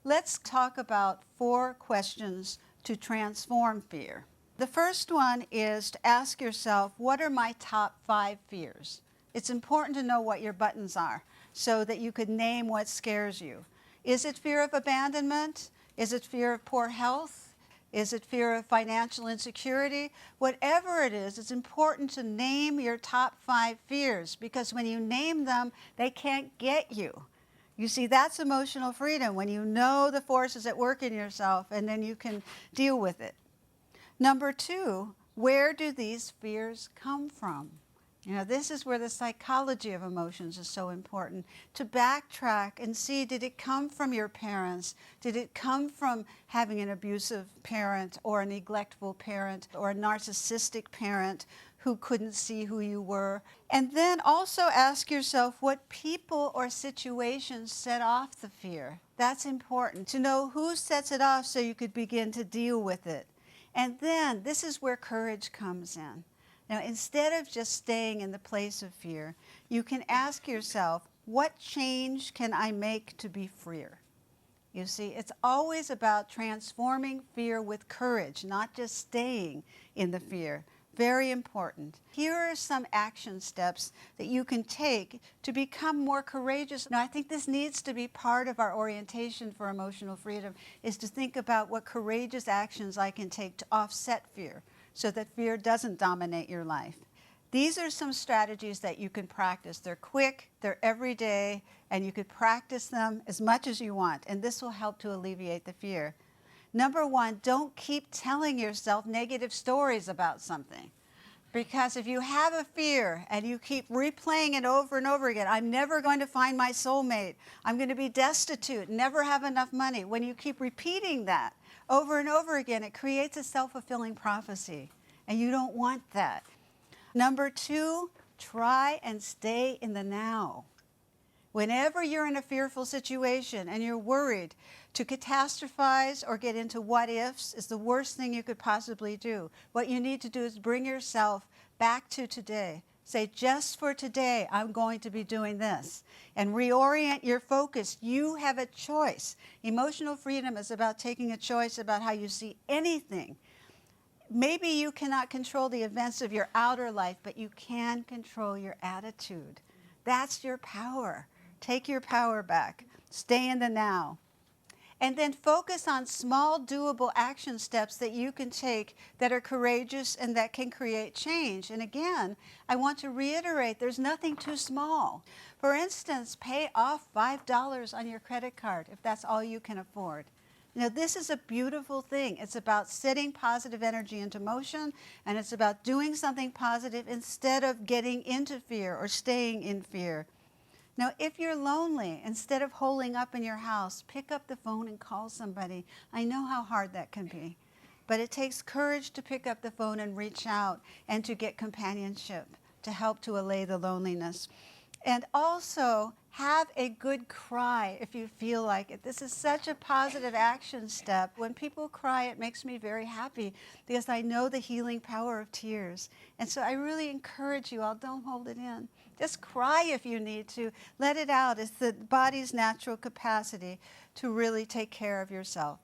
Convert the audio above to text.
Let's talk about 4 questions to transform fear. The first one is to ask yourself, what are my top 5 fears? It's important to know what your buttons are so that you could name what scares you. Is it fear of abandonment? Is it fear of poor health? Is it fear of financial insecurity? Whatever it is, it's important to name your top 5 fears, because when you name them, they can't get you. You see, that's emotional freedom, when you know the forces at work in yourself and then you can deal with it. Number 2, where do these fears come from? You know, this is where the psychology of emotions is so important. To backtrack and see, did it come from your parents? Did it come from having an abusive parent or a neglectful parent or a narcissistic parent who couldn't see who you were? And then also ask yourself what people or situations set off the fear. That's important, to know who sets it off so you could begin to deal with it. And then this is where courage comes in. Now, instead of just staying in the place of fear, you can ask yourself, what change can I make to be freer? You see, it's always about transforming fear with courage, not just staying in the fear. Very important. Here are some action steps that you can take to become more courageous. Now, I think this needs to be part of our orientation for emotional freedom, is to think about what courageous actions I can take to offset fear, so that fear doesn't dominate your life. These are some strategies that you can practice. They're quick, they're everyday, and you could practice them as much as you want, and this will help to alleviate the fear. Number 1, don't keep telling yourself negative stories about something. Because if you have a fear and you keep replaying it over and over again, I'm never going to find my soulmate, I'm going to be destitute, never have enough money. When you keep repeating that over and over again, it creates a self-fulfilling prophecy, and you don't want that. Number 2, try and stay in the now. Whenever you're in a fearful situation and you're worried, to catastrophize or get into what ifs is the worst thing you could possibly do. What you need to do is bring yourself back to today. Say, just for today, I'm going to be doing this. And reorient your focus. You have a choice. Emotional freedom is about taking a choice about how you see anything. Maybe you cannot control the events of your outer life, but you can control your attitude. That's your power. Take your power back. Stay in the now. And then focus on small, doable action steps that you can take that are courageous and that can create change. And again, I want to reiterate, there's nothing too small. For instance, pay off $5 on your credit card if that's all you can afford. Now, this is a beautiful thing. It's about setting positive energy into motion, and it's about doing something positive instead of getting into fear or staying in fear. Now, if you're lonely, instead of holding up in your house, pick up the phone and call somebody. I know how hard that can be, but it takes courage to pick up the phone and reach out and to get companionship to help to allay the loneliness. And also, have a good cry if you feel like it. This is such a positive action step. When people cry, it makes me very happy because I know the healing power of tears. And so I really encourage you all, don't hold it in. Just cry if you need to. Let it out. It's the body's natural capacity to really take care of yourself.